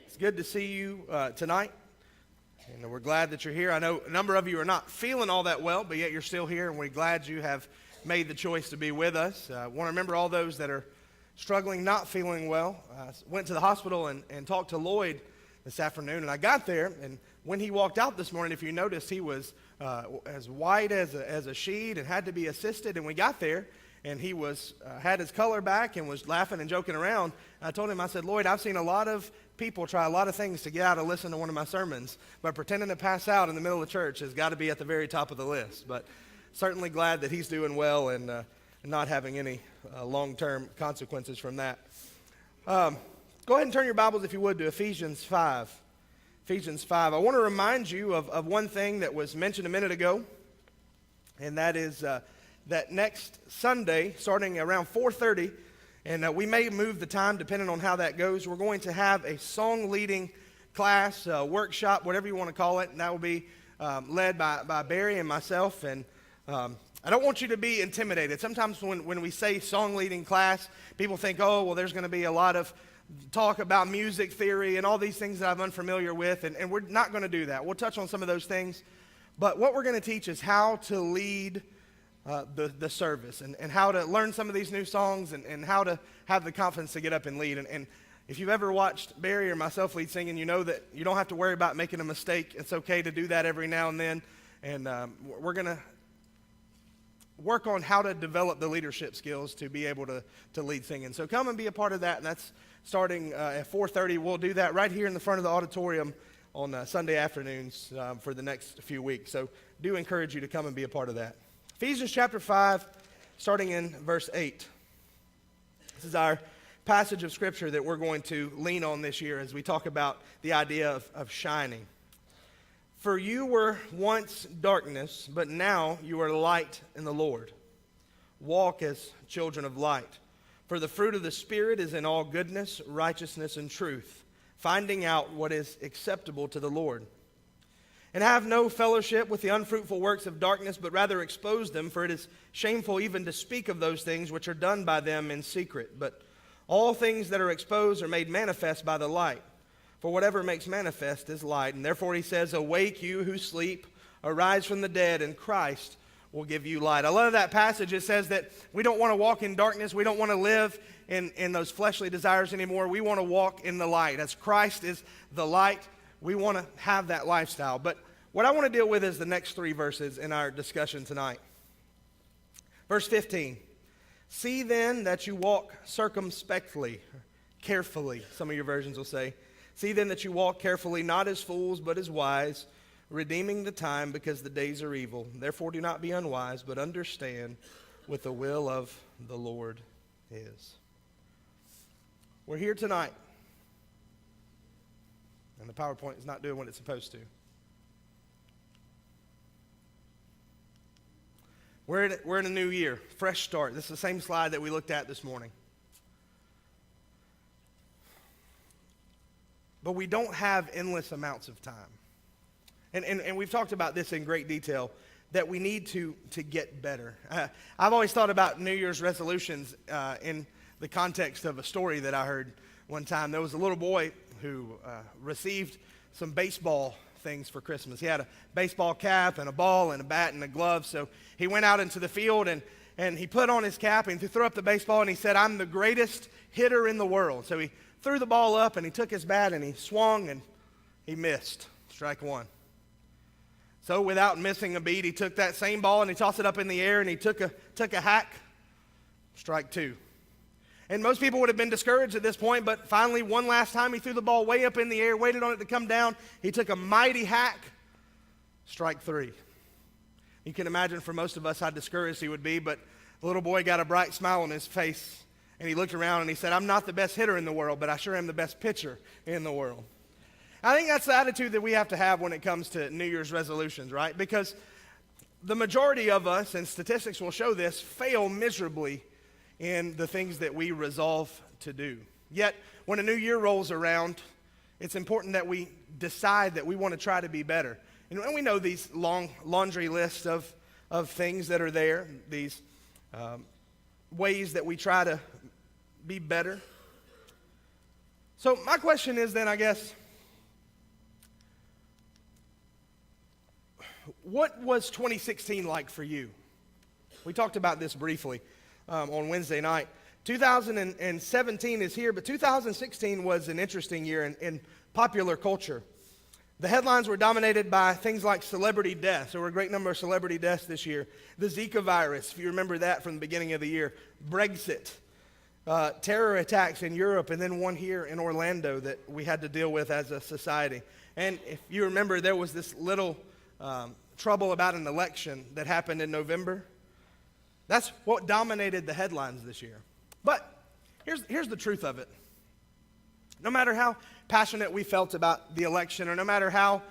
It's good to see you tonight, and we're glad that you're here. I know a number of you are not feeling all that well, but yet you're still here, and we're glad you have made the choice to be with us. I want to remember all those that are struggling, not feeling well. I went to the hospital and talked to Lloyd this afternoon, and I got there, and when he walked out this morning, if you noticed, he was as white as a sheet and had to be assisted, and we got there, and he was had his color back and was laughing and joking around. I told him, I said, Lloyd, I've seen a lot of people try a lot of things to get out and listen to one of my sermons, but pretending to pass out in the middle of church has got to be at the very top of the list. But certainly glad that he's doing well and not having any long-term consequences from that. Go ahead and turn your Bibles, if you would, to Ephesians 5. Ephesians 5. I want to remind you of one thing that was mentioned a minute ago, and that is that next Sunday, starting around 4:30, and we may move the time depending on how that goes, we're going to have a song leading class, workshop, whatever you want to call it, and that will be led by Barry and myself. And I don't want you to be intimidated. Sometimes when we say song leading class, people think, oh, well, there's going to be a lot of talk about music theory and all these things that I'm unfamiliar with, and we're not going to do that. We'll touch on some of those things, but what we're going to teach is how to lead the service and how to learn some of these new songs and how to have the confidence to get up and lead. And if you've ever watched Barry or myself lead singing, you know that you don't have to worry about making a mistake. It's okay to do that every now and then. And we're going to work on how to develop the leadership skills to be able to lead singing. So come and be a part of that, and that's starting at 4:30. We'll do that right here in the front of the auditorium on Sunday afternoons for the next few weeks. So do encourage you to come and be a part of that. Ephesians chapter 5, starting in verse 8. This is our passage of Scripture that we're going to lean on this year as we talk about the idea of shining. For you were once darkness, but now you are light in the Lord. Walk as children of light. For the fruit of the Spirit is in all goodness, righteousness, and truth, finding out what is acceptable to the Lord. And have no fellowship with the unfruitful works of darkness, but rather expose them, for it is shameful even to speak of those things which are done by them in secret. But all things that are exposed are made manifest by the light. For whatever makes manifest is light. And therefore he says, awake you who sleep, arise from the dead, and Christ will give you light. I love that passage. It says that we don't want to walk in darkness. We don't want to live in those fleshly desires anymore. We want to walk in the light. As Christ is the light, we want to have that lifestyle. But what I want to deal with is the next three verses in our discussion tonight. Verse 15. See then that you walk circumspectly, carefully, some of your versions will say. See then that you walk carefully, not as fools, but as wise, redeeming the time because the days are evil. Therefore do not be unwise, but understand what the will of the Lord is. We're here tonight, and the PowerPoint is not doing what it's supposed to. We're in a new year, fresh start. This is the same slide that we looked at this morning. But we don't have endless amounts of time. And we've talked about this in great detail, that we need to get better. I've always thought about New Year's resolutions in the context of a story that I heard one time. There was a little boy who received some baseball things for Christmas. He had a baseball cap and a ball and a bat and a glove. So he went out into the field and he put on his cap and he threw up the baseball and he said, I'm the greatest hitter in the world. So he threw the ball up and he took his bat and he swung and he missed. Strike one. So without missing a beat, he took that same ball and he tossed it up in the air and he took a hack. Strike two. And most people would have been discouraged at this point, but finally, one last time, he threw the ball way up in the air, waited on it to come down. He took a mighty hack. Strike three. You can imagine for most of us how discouraged he would be, but the little boy got a bright smile on his face, and he looked around and he said, I'm not the best hitter in the world, but I sure am the best pitcher in the world. I think that's the attitude that we have to have when it comes to New Year's resolutions, right? Because the majority of us, and statistics will show this, fail miserably in the things that we resolve to do. Yet, when a new year rolls around, it's important that we decide that we want to try to be better. And we know these long laundry lists of things that are there, these ways that we try to be better. So my question is then, I guess, what was 2016 like for you? We talked about this briefly on Wednesday night. 2017 is here, but 2016 was an interesting year in popular culture. The headlines were dominated by things like celebrity deaths. There were a great number of celebrity deaths this year. The Zika virus, if you remember that from the beginning of the year. Brexit, terror attacks in Europe, and then one here in Orlando that we had to deal with as a society. And if you remember, there was this little trouble about an election that happened in November. That's what dominated the headlines this year. But here's the truth of it. No matter how passionate we felt about the election, or no matter how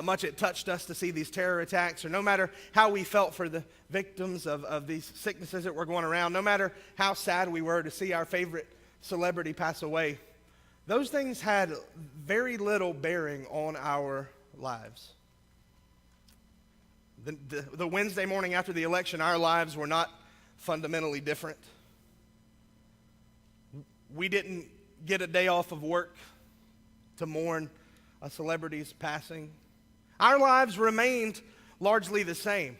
much it touched us to see these terror attacks, or no matter how we felt for the victims of these sicknesses that were going around, no matter how sad we were to see our favorite celebrity pass away, those things had very little bearing on our lives. The Wednesday morning after the election, our lives were not fundamentally different. We didn't get a day off of work to mourn a celebrity's passing. Our lives remained largely the same.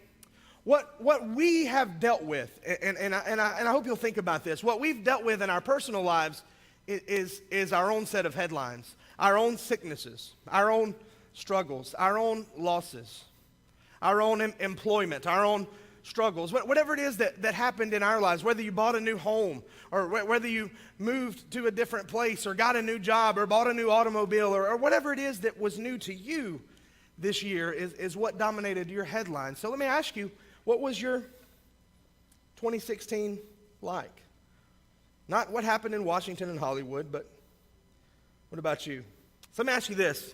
What we have dealt with, and I hope you'll think about this, what we've dealt with in our personal lives is our own set of headlines, our own sicknesses, our own struggles, our own losses, our own employment, our own struggles, whatever it is that happened in our lives, whether you bought a new home or whether you moved to a different place or got a new job or bought a new automobile or whatever it is that was new to you this year is what dominated your headlines. So let me ask you, what was your 2016 like? Not what happened in Washington and Hollywood, but what about you? So let me ask you this.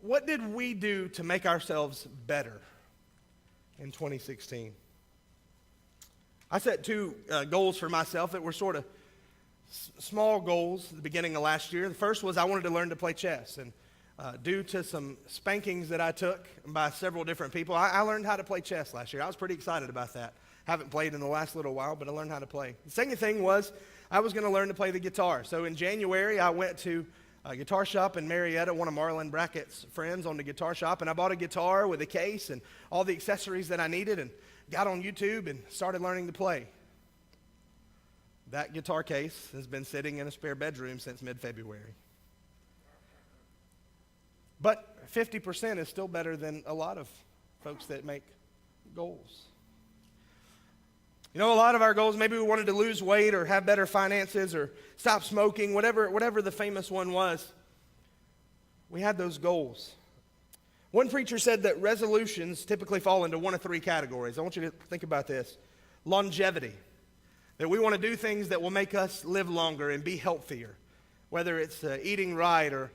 What did we do to make ourselves better in 2016? I set two goals for myself that were sort of small goals at the beginning of last year. The first was I wanted to learn to play chess. And due to some spankings that I took by several different people, I learned how to play chess last year. I was pretty excited about that. Haven't played in the last little while, but I learned how to play. The second thing was I was going to learn to play the guitar. So in January, I went to a guitar shop in Marietta, one of Marlon Brackett's friends owned a guitar shop, and I bought a guitar with a case and all the accessories that I needed and got on YouTube and started learning to play. That guitar case has been sitting in a spare bedroom since mid-February. But 50% is still better than a lot of folks that make goals. You know, a lot of our goals, maybe we wanted to lose weight or have better finances or stop smoking, whatever the famous one was. We had those goals. One preacher said that resolutions typically fall into one of three categories. I want you to think about this. Longevity, that we want to do things that will make us live longer and be healthier, whether it's eating right or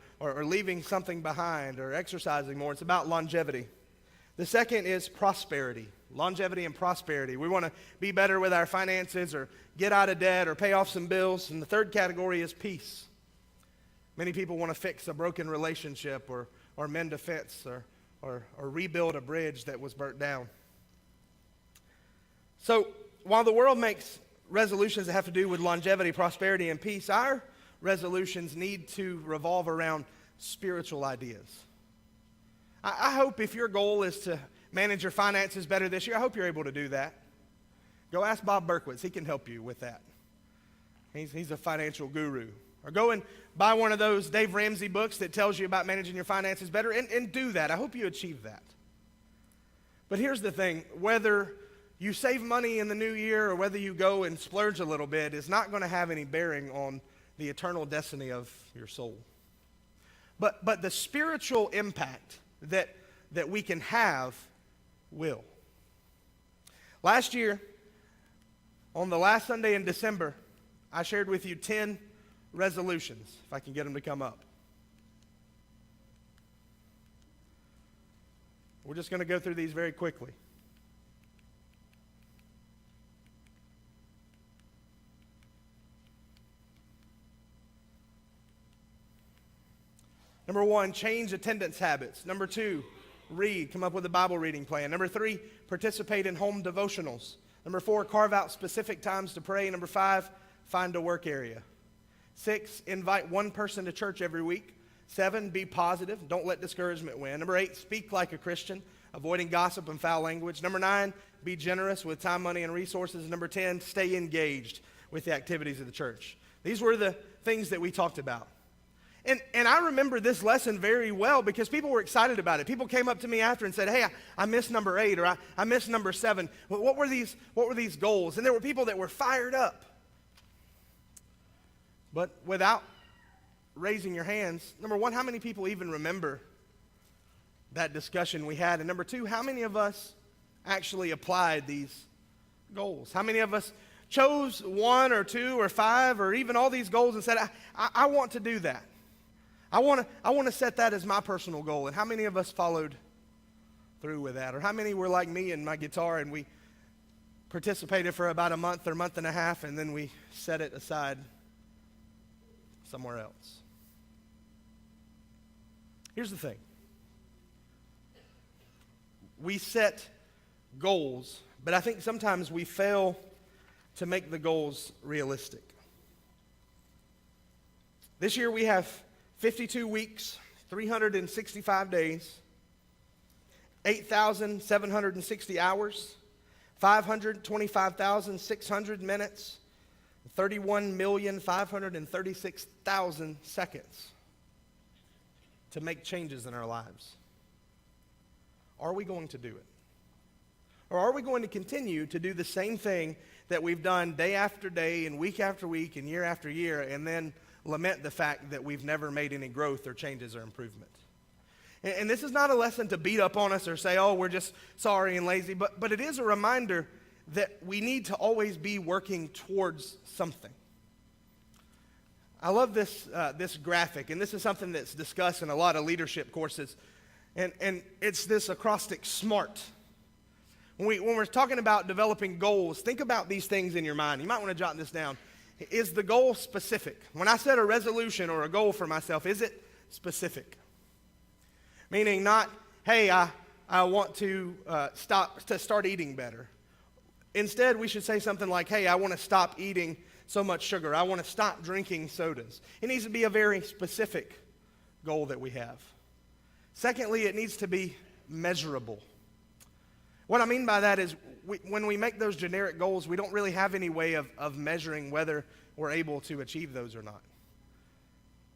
leaving something behind or exercising more. It's about longevity. The second is prosperity. Longevity and prosperity. We want to be better with our finances or get out of debt or pay off some bills. And the third category is peace. Many people want to fix a broken relationship or mend a fence or rebuild a bridge that was burnt down. So while the world makes resolutions that have to do with longevity, prosperity, and peace, our resolutions need to revolve around spiritual ideas. I hope if your goal is to manage your finances better this year, I hope you're able to do that. Go ask Bob Berkowitz. He can help you with that. He's a financial guru. Or go and buy one of those Dave Ramsey books that tells you about managing your finances better and do that. I hope you achieve that. But here's the thing. Whether you save money in the new year or whether you go and splurge a little bit is not going to have any bearing on the eternal destiny of your soul. But the spiritual impact that we can have will. Last year, on the last Sunday in December, I shared with you 10 resolutions, if I can get them to come up. We're just going to go through these very quickly. Number 1, change attendance habits. Number 2, read. Come up with a Bible reading plan. Number 3, participate in home devotionals. Number 4, carve out specific times to pray. Number 5, find a work area. 6, invite one person to church every week. 7, be positive. Don't let discouragement win. Number 8, speak like a Christian, avoiding gossip and foul language. Number 9, be generous with time, money, and resources. Number 10, stay engaged with the activities of the church. These were the things that we talked about. And I remember this lesson very well because people were excited about it. People came up to me after and said, hey, I missed number 8 or I missed number 7. What were these goals? And there were people that were fired up. But without raising your hands, number 1, how many people even remember that discussion we had? And number 2, how many of us actually applied these goals? How many of us chose 1 or 2 or 5 or even all these goals and said, I want to do that. I want to set that as my personal goal. And how many of us followed through with that? Or how many were like me and my guitar and we participated for about a month or month and a half and then we set it aside somewhere else? Here's the thing. We set goals, but I think sometimes we fail to make the goals realistic. This year we have 52 weeks, 365 days, 8,760 hours, 525,600 minutes, 31,536,000 seconds to make changes in our lives. Are we going to do it? Or are we going to continue to do the same thing that we've done day after day and week after week and year after year and then lament the fact that we've never made any growth or changes or improvement? And this is not a lesson to beat up on us or say, oh, we're just sorry and lazy, but it is a reminder that we need to always be working towards something. I love this graphic, and this is something that's discussed in a lot of leadership courses, and it's this acrostic SMART. When we're talking about developing goals, think about these things in your mind. You might want to jot this down. Is the goal specific? When I set a resolution or a goal for myself, is it specific? Meaning not, hey, I want to start eating better. Instead, we should say something like, hey, I want to stop eating so much sugar. I want to stop drinking sodas. It needs to be a very specific goal that we have. Secondly, it needs to be measurable. What I mean by that is when we make those generic goals, we don't really have any way of measuring whether we're able to achieve those or not.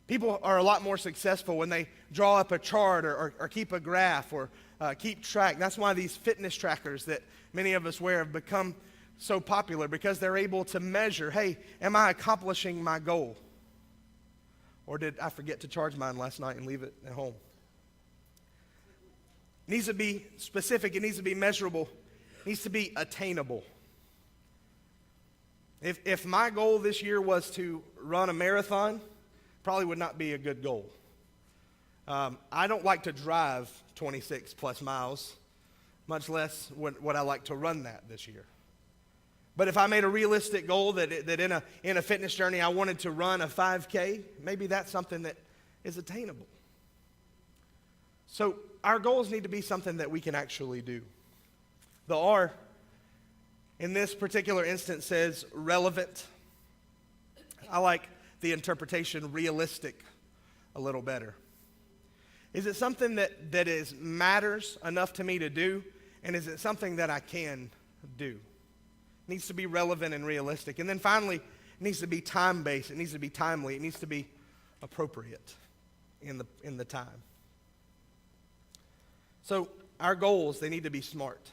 People are a lot more successful when they draw up a chart or keep a graph or keep track. That's why these fitness trackers that many of us wear have become so popular, because they're able to measure, hey, am I accomplishing my goal? Or did I forget to charge mine last night and leave it at home? It needs to be specific. It needs to be measurable. It needs to be attainable. If my goal this year was to run a marathon, probably would not be a good goal. I don't like to drive 26 plus miles, much less would I like to run that this year. But if I made a realistic goal that in a fitness journey I wanted to run a 5K, maybe that's something that is attainable. So our goals need to be something that we can actually do. The R in this particular instance says relevant. I like the interpretation realistic a little better. Is it something that matters enough to me to do? And is it something that I can do? It needs to be relevant and realistic. And then finally, it needs to be time-based. It needs to be timely. It needs to be appropriate in the time. So our goals, they need to be smart.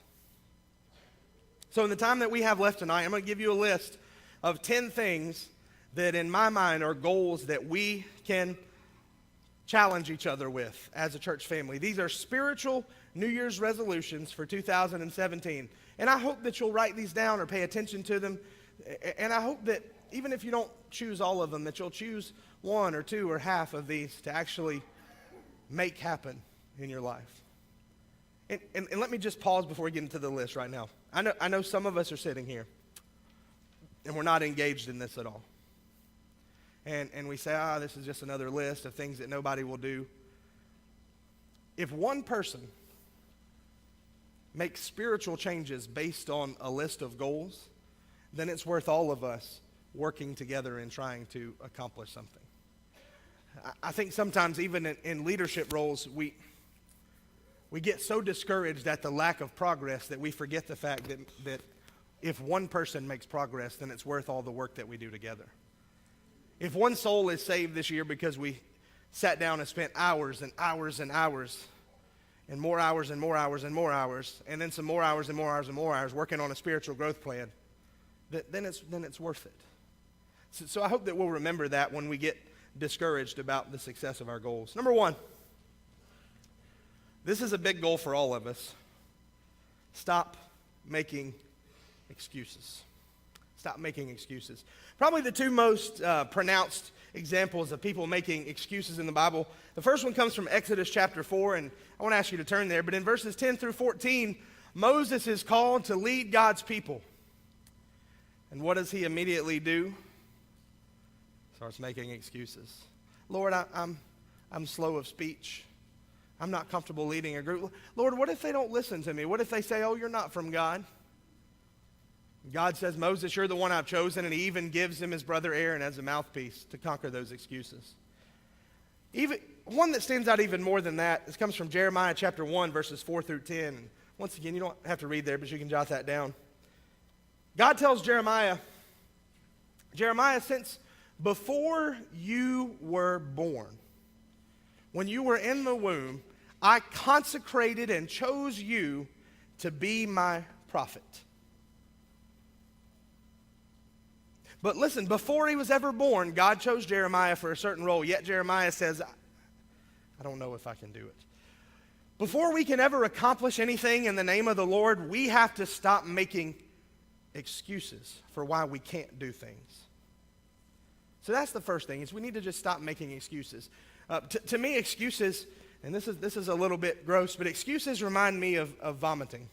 So in the time that we have left tonight, I'm going to give you a list of 10 things that in my mind are goals that we can challenge each other with as a church family. These are spiritual New Year's resolutions for 2017. And I hope that you'll write these down or pay attention to them. And I hope that even if you don't choose all of them, that you'll choose one or two or half of these to actually make happen in your life. And let me just pause before we get into the list right now. I know some of us are sitting here and we're not engaged in this at all. And we say, this is just another list of things that nobody will do. If one person makes spiritual changes based on a list of goals, then it's worth all of us working together and trying to accomplish something. I think sometimes even in leadership roles, we get so discouraged at the lack of progress that we forget the fact that if one person makes progress, then it's worth all the work that we do together. If one soul is saved this year because we sat down and spent hours and hours and hours, and more hours and more hours and more hours, and then some more hours and more hours and more hours working on a spiritual growth plan, then it's worth it. So I hope that we'll remember that when we get discouraged about the success of our goals. Number one, this is a big goal for all of us. Stop making excuses. Stop making excuses. Probably the two most pronounced examples of people making excuses in the Bible. The first one comes from Exodus chapter 4, and I want to ask you to turn there. But in verses 10 through 14, Moses is called to lead God's people. And what does he immediately do? Starts making excuses. Lord, I'm slow of speech. I'm not comfortable leading a group. Lord, what if they don't listen to me? What if they say, oh, you're not from God? God says, Moses, you're the one I've chosen, and he even gives him his brother Aaron as a mouthpiece to conquer those excuses. Even one that stands out even more than that, this comes from Jeremiah chapter 1, verses 4 through 10. Once again, you don't have to read there, but you can jot that down. God tells Jeremiah, since before you were born, when you were in the womb, I consecrated and chose you to be my prophet. But listen, before he was ever born, God chose Jeremiah for a certain role, yet Jeremiah says, I don't know if I can do it. Before we can ever accomplish anything in the name of the Lord, we have to stop making excuses for why we can't do things. So that's the first thing, is we need to just stop making excuses. To me, excuses, and this is a little bit gross, but excuses remind me of vomiting.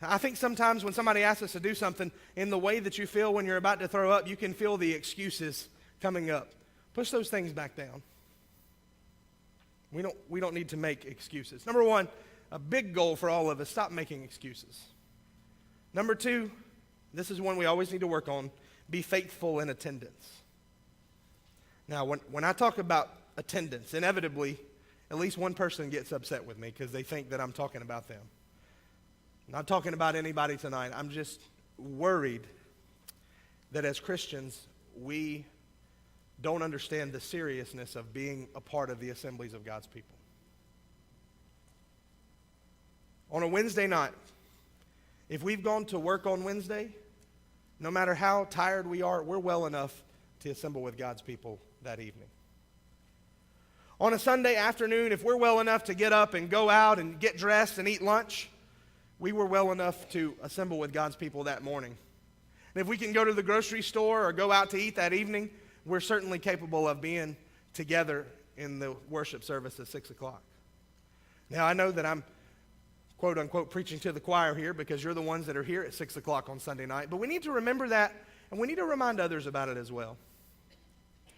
I think sometimes when somebody asks us to do something, in the way that you feel when you're about to throw up, you can feel the excuses coming up. Push those things back down. We don't need to make excuses. Number one, a big goal for all of us, stop making excuses. Number two, this is one we always need to work on, be faithful in attendance. Now, when I talk about attendance, inevitably, at least one person gets upset with me because they think that I'm talking about them. I'm not talking about anybody tonight. I'm just worried that as Christians, we don't understand the seriousness of being a part of the assemblies of God's people. On a Wednesday night, if we've gone to work on Wednesday, no matter how tired we are, we're well enough to assemble with God's people that evening. On a Sunday afternoon, if we're well enough to get up and go out and get dressed and eat lunch, we were well enough to assemble with God's people that morning. And if we can go to the grocery store or go out to eat that evening, we're certainly capable of being together in the worship service at 6 o'clock. Now, I know that I'm, quote unquote, preaching to the choir here because you're the ones that are here at 6 o'clock on Sunday night, but we need to remember that, and we need to remind others about it as well.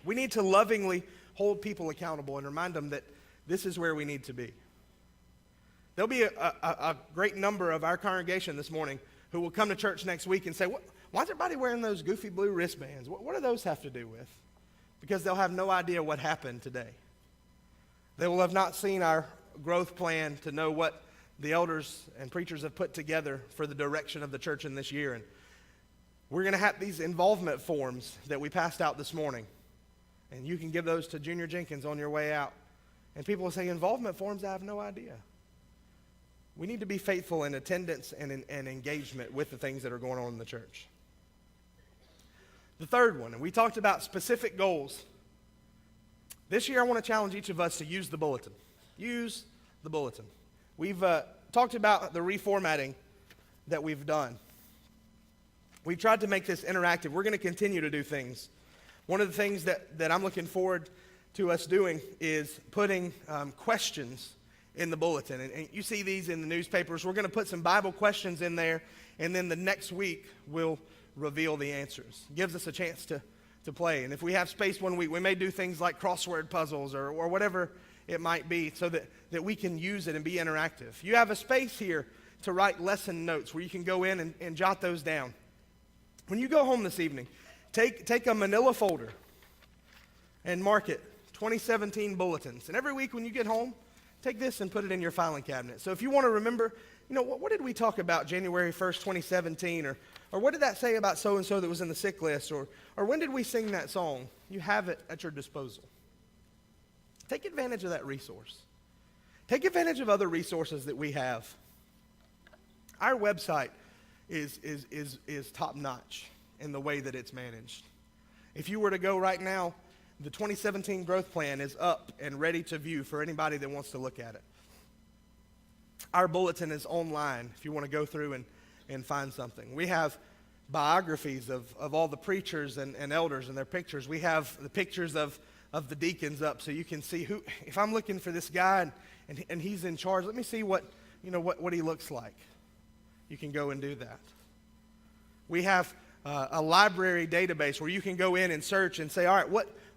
We need to lovingly hold people accountable and remind them that this is where we need to be. There'll be a great number of our congregation this morning who will come to church next week and say, why is everybody wearing those goofy blue wristbands? What do those have to do with? Because they'll have no idea what happened today. They will have not seen our growth plan to know what the elders and preachers have put together for the direction of the church in this year. And we're going to have these involvement forms that we passed out this morning. And you can give those to Junior Jenkins on your way out. And people will say, involvement forms, I have no idea. We need to be faithful in attendance and engagement with the things that are going on in the church. The third one, and we talked about specific goals. This year I want to challenge each of us to use the bulletin. Use the bulletin. We've talked about the reformatting that we've done. We've tried to make this interactive. We're going to continue to do things. One of the things that I'm looking forward to us doing is putting questions in the bulletin. And you see these in the newspapers. We're going to put some Bible questions in there, and then the next week we'll reveal the answers. It gives us a chance to play. And if we have space one week, we may do things like crossword puzzles or whatever it might be so that we can use it and be interactive. You have a space here to write lesson notes where you can go in and jot those down. When you go home this evening, Take a manila folder and mark it 2017 bulletins. And every week when you get home, take this and put it in your filing cabinet. So if you want to remember, what did we talk about January 1st, 2017? Or what did that say about so-and-so that was in the sick list? Or when did we sing that song? You have it at your disposal. Take advantage of that resource. Take advantage of other resources that we have. Our website is top-notch in the way that it's managed. If you were to go right now, the 2017 growth plan is up and ready to view for anybody that wants to look at it. Our bulletin is online if you want to go through and find something. We have biographies of all the preachers and elders and their pictures. We have the pictures of the deacons up so you can see who, if I'm looking for this guy and he's in charge, let me see what he looks like. You can go and do that. We have a library database where you can go in and search and say, all right,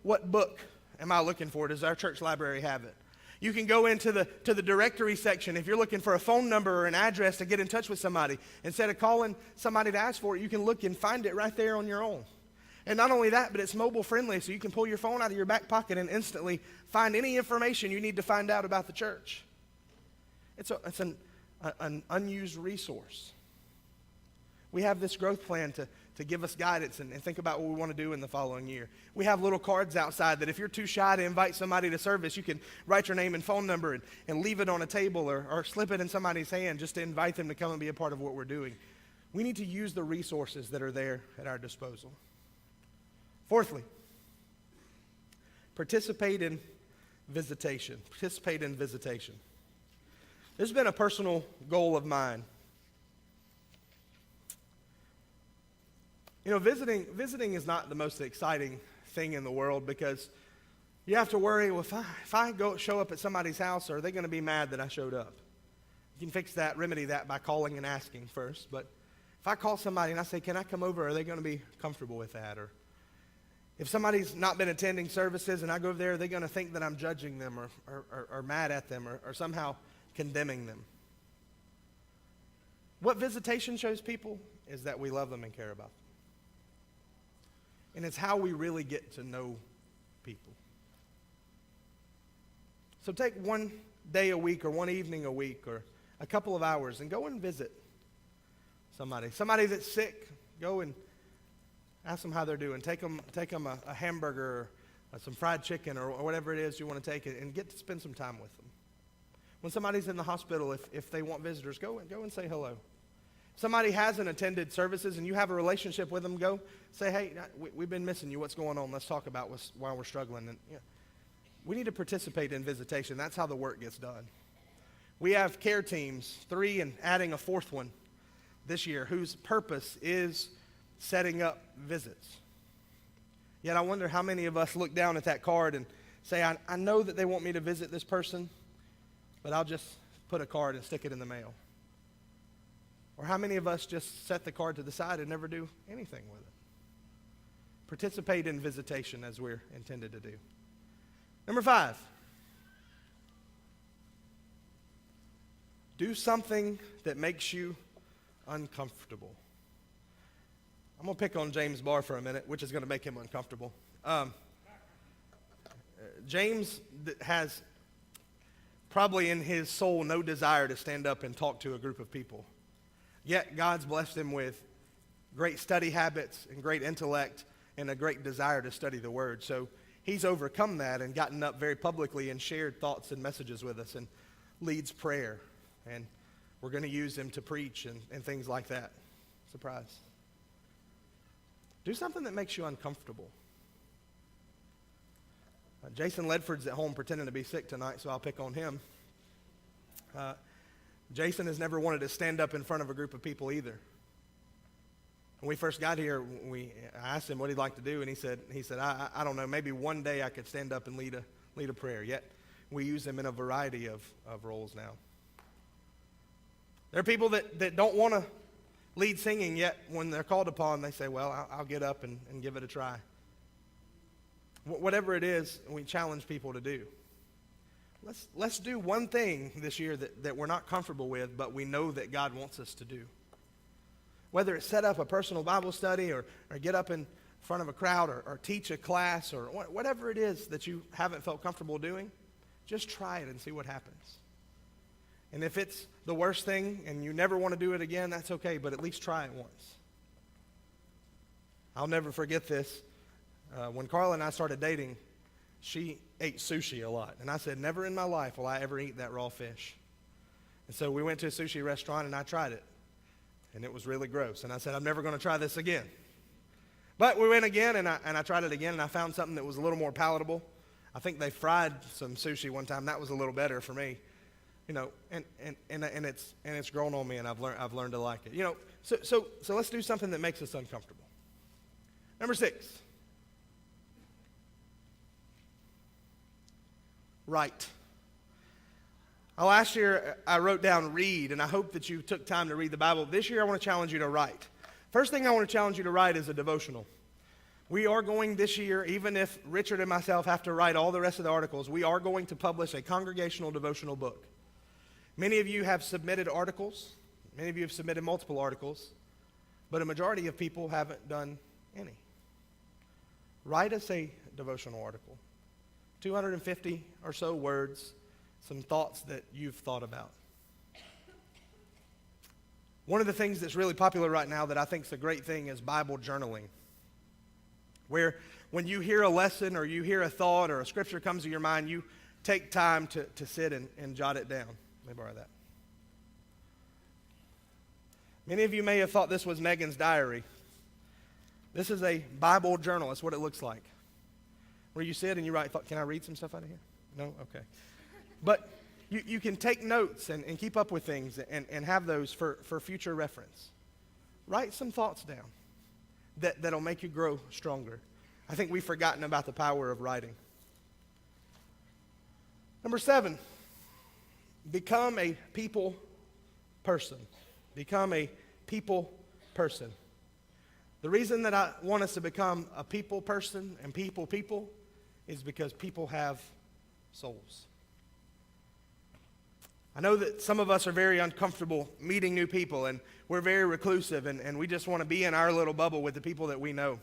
what book am I looking for? Does our church library have it? You can go into the directory section. If you're looking for a phone number or an address to get in touch with somebody, instead of calling somebody to ask for it, you can look and find it right there on your own. And not only that, but it's mobile friendly, so you can pull your phone out of your back pocket and instantly find any information you need to find out about the church. It's an unused resource. We have this growth plan to give us guidance and think about what we want to do in the following year. We have little cards outside that if you're too shy to invite somebody to service, you can write your name and phone number and leave it on a table or slip it in somebody's hand just to invite them to come and be a part of what we're doing. We need to use the resources that are there at our disposal. Fourthly, participate in visitation. Participate in visitation. This has been a personal goal of mine. Visiting is not the most exciting thing in the world because you have to worry, well, if I show up at somebody's house, are they going to be mad that I showed up? You can fix that, remedy that by calling and asking first. But if I call somebody and I say, can I come over, are they going to be comfortable with that? Or if somebody's not been attending services and I go over there, are they going to think that I'm judging them or mad at them or somehow condemning them? What visitation shows people is that we love them and care about them. And it's how we really get to know people. So take one day a week or one evening a week or a couple of hours and go and visit somebody. Somebody that's sick, go and ask them how they're doing. Take them a hamburger or some fried chicken or whatever it is you want to take and get to spend some time with them. When somebody's in the hospital, if they want visitors, go and say hello. Somebody hasn't attended services and you have a relationship with them, go say, hey, we've been missing you. What's going on? Let's talk about why we're struggling. And we need to participate in visitation. That's how the work gets done. We have care teams, 3 and adding a 4th one this year, whose purpose is setting up visits. Yet I wonder how many of us look down at that card and say, I know that they want me to visit this person, but I'll just put a card and stick it in the mail. Or how many of us just set the card to the side and never do anything with it? Participate in visitation as we're intended to do. Number 5. Do something that makes you uncomfortable. I'm going to pick on James Barr for a minute, which is going to make him uncomfortable. James has probably in his soul no desire to stand up and talk to a group of people. Yet God's blessed him with great study habits and great intellect and a great desire to study the Word. So he's overcome that and gotten up very publicly and shared thoughts and messages with us and leads prayer. And we're going to use him to preach and things like that. Surprise. Do something that makes you uncomfortable. Jason Ledford's at home pretending to be sick tonight, so I'll pick on him. Jason has never wanted to stand up in front of a group of people either. When we first got here, I asked him what he'd like to do, and he said, I don't know, maybe one day I could stand up and lead a prayer. Yet we use him in a variety of roles now. There are people that don't want to lead singing, yet when they're called upon, they say, well, I'll get up and give it a try. Whatever it is, we challenge people to do. Let's do one thing this year that we're not comfortable with, but we know that God wants us to do. Whether it's set up a personal Bible study or get up and front of a crowd or teach a class or whatever it is that you haven't felt comfortable doing, just try it and see what happens. And if it's the worst thing and you never want to do it again, that's okay, but at least try it once. I'll never forget this. When Carla and I started dating, she ate sushi a lot. And I said, never in my life will I ever eat that raw fish. And so we went to a sushi restaurant and I tried it. And it was really gross. And I said, I'm never going to try this again. But we went again and I tried it again and I found something that was a little more palatable. I think they fried some sushi one time. That was a little better for me. You know, and it's grown on me, and I've learned to like it. You know, so let's do something that makes us uncomfortable. Number 6. Write. Last year I wrote down read, and I hope that you took time to read the Bible. This year I want to challenge you to write. First thing I want to challenge you to write is a devotional. We are going this year, even if Richard and myself have to write all the rest of the articles, we are going to publish a congregational devotional book. Many of you have submitted articles. Many of you have submitted multiple articles. But a majority of people haven't done any. Write us a devotional article. 250 or so words, some thoughts that you've thought about. One of the things that's really popular right now that I think is a great thing is Bible journaling. Where when you hear a lesson or you hear a thought or a scripture comes to your mind, you take time to sit and jot it down. Let me borrow that. Many of you may have thought this was Megan's diary. This is a Bible journal. That's what it looks like. Where you sit and you write, can I read some stuff out of here? No? Okay. But you can take notes and keep up with things and have those for future reference. Write some thoughts down that'll make you grow stronger. I think we've forgotten about the power of writing. Number 7. Become a people person. Become a people person. The reason that I want us to become a people person and people is because people have souls. I know that some of us are very uncomfortable meeting new people, and we're very reclusive, and we just want to be in our little bubble with the people that we know.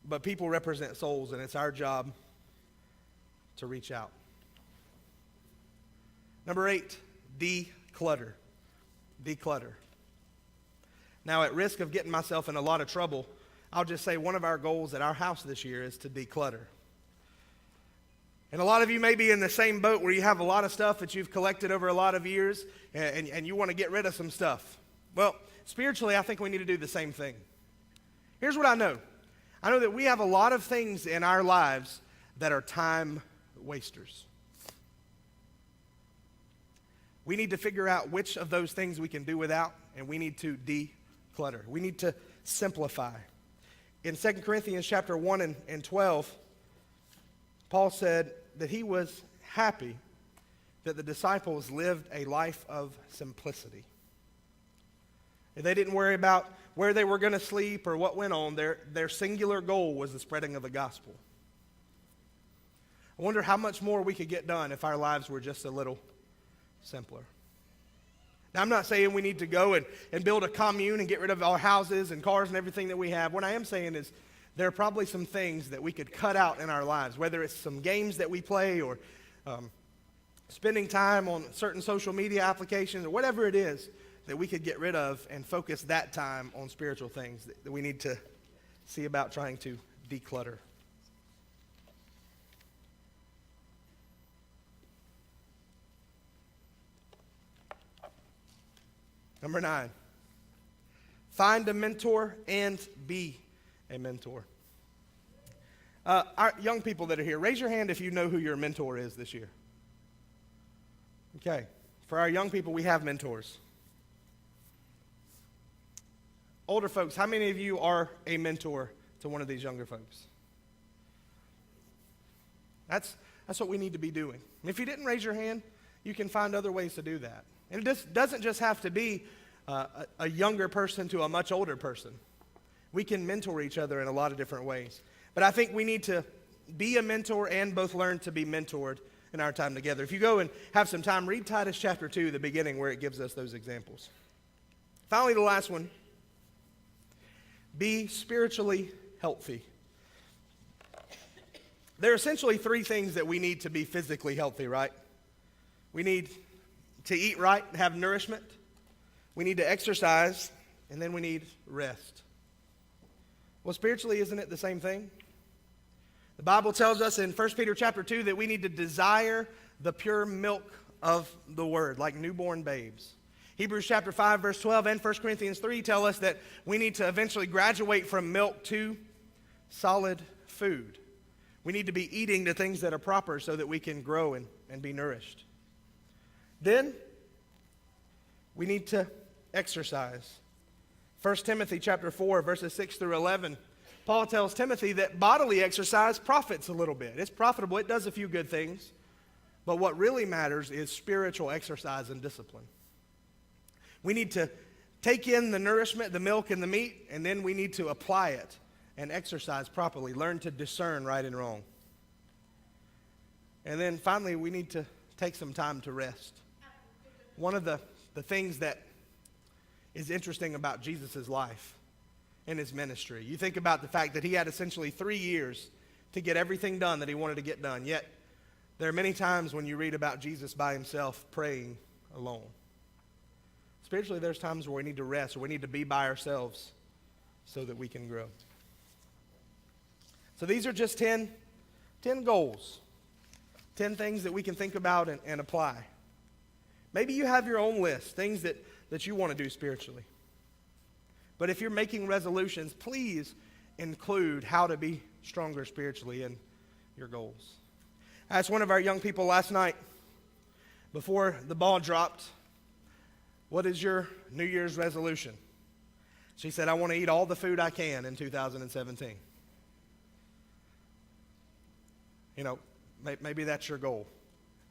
But people represent souls, and it's our job to reach out. Number 8, declutter. Declutter. Now, at risk of getting myself in a lot of trouble, I'll just say one of our goals at our house this year is to declutter. And a lot of you may be in the same boat where you have a lot of stuff that you've collected over a lot of years, and you want to get rid of some stuff. Well, spiritually, I think we need to do the same thing. Here's what I know. I know that we have a lot of things in our lives that are time wasters. We need to figure out which of those things we can do without, and we need to declutter. We need to simplify. In 2 Corinthians chapter 1 and 12, Paul said that he was happy that the disciples lived a life of simplicity. And they didn't worry about where they were going to sleep or what went on. Their singular goal was the spreading of the gospel. I wonder how much more we could get done if our lives were just a little simpler. Now, I'm not saying we need to go and build a commune and get rid of our houses and cars and everything that we have. What I am saying is there are probably some things that we could cut out in our lives, whether it's some games that we play or spending time on certain social media applications or whatever it is that we could get rid of and focus that time on spiritual things that we need to see about trying to declutter. Number 9, find a mentor and be a mentor. Our young people that are here, raise your hand if you know who your mentor is this year. Okay, for our young people, we have mentors. Older folks, how many of you are a mentor to one of these younger folks? That's what we need to be doing. And if you didn't raise your hand, you can find other ways to do that. And it doesn't just have to be a younger person to a much older person. We can mentor each other in a lot of different ways. But I think we need to be a mentor and both learn to be mentored in our time together. If you go and have some time, read Titus chapter 2, the beginning, where it gives us those examples. Finally, the last one. be spiritually healthy. There are essentially three things that we need to be physically healthy, right? We need to eat right, have nourishment. We need to exercise, and then we need rest. Well, spiritually, isn't it the same thing? The Bible tells us in 1 Peter chapter 2 that we need to desire the pure milk of the word, like newborn babes. Hebrews chapter 5, verse 12, and 1 Corinthians 3 tell us that we need to eventually graduate from milk to solid food. We need to be eating the things that are proper so that we can grow and be nourished. Then, we need to exercise. 1 Timothy chapter 4, verses 6 through 11, Paul tells Timothy that bodily exercise profits a little bit. It's profitable. It does a few good things. But what really matters is spiritual exercise and discipline. We need to take in the nourishment, the milk and the meat, and then we need to apply it and exercise properly. Learn to discern right and wrong. And then finally, we need to take some time to rest. One of the things that is interesting about Jesus' life and his ministry. You think about the fact that he had essentially 3 years to get everything done that he wanted to get done. Yet, there are many times when you read about Jesus by himself praying alone. Spiritually, there's times where we need to rest, or we need to be by ourselves so that we can grow. So these are just 10 goals, 10 things that we can think about and apply. Maybe you have your own list, things that you want to do spiritually. But if you're making resolutions, please include how to be stronger spiritually in your goals. I asked one of our young people last night, before the ball dropped, what is your New Year's resolution? She said, I want to eat all the food I can in 2017. You know, maybe that's your goal.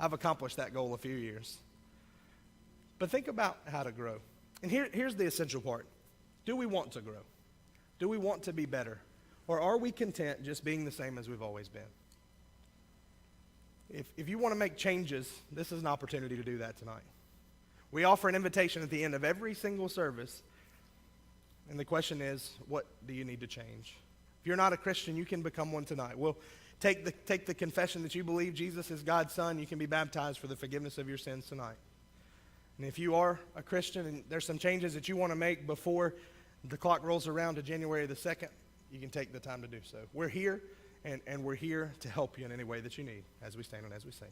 I've accomplished that goal a few years. But think about how to grow. And here's the essential part. Do we want to grow? Do we want to be better? Or are we content just being the same as we've always been? If you want to make changes, this is an opportunity to do that tonight. We offer an invitation at the end of every single service. And the question is, what do you need to change? If you're not a Christian, you can become one tonight. We'll take the confession that you believe Jesus is God's Son. You can be baptized for the forgiveness of your sins tonight. And if you are a Christian and there's some changes that you want to make before the clock rolls around to January the 2nd, you can take the time to do so. We're here, and we're here to help you in any way that you need as we stand and as we sing.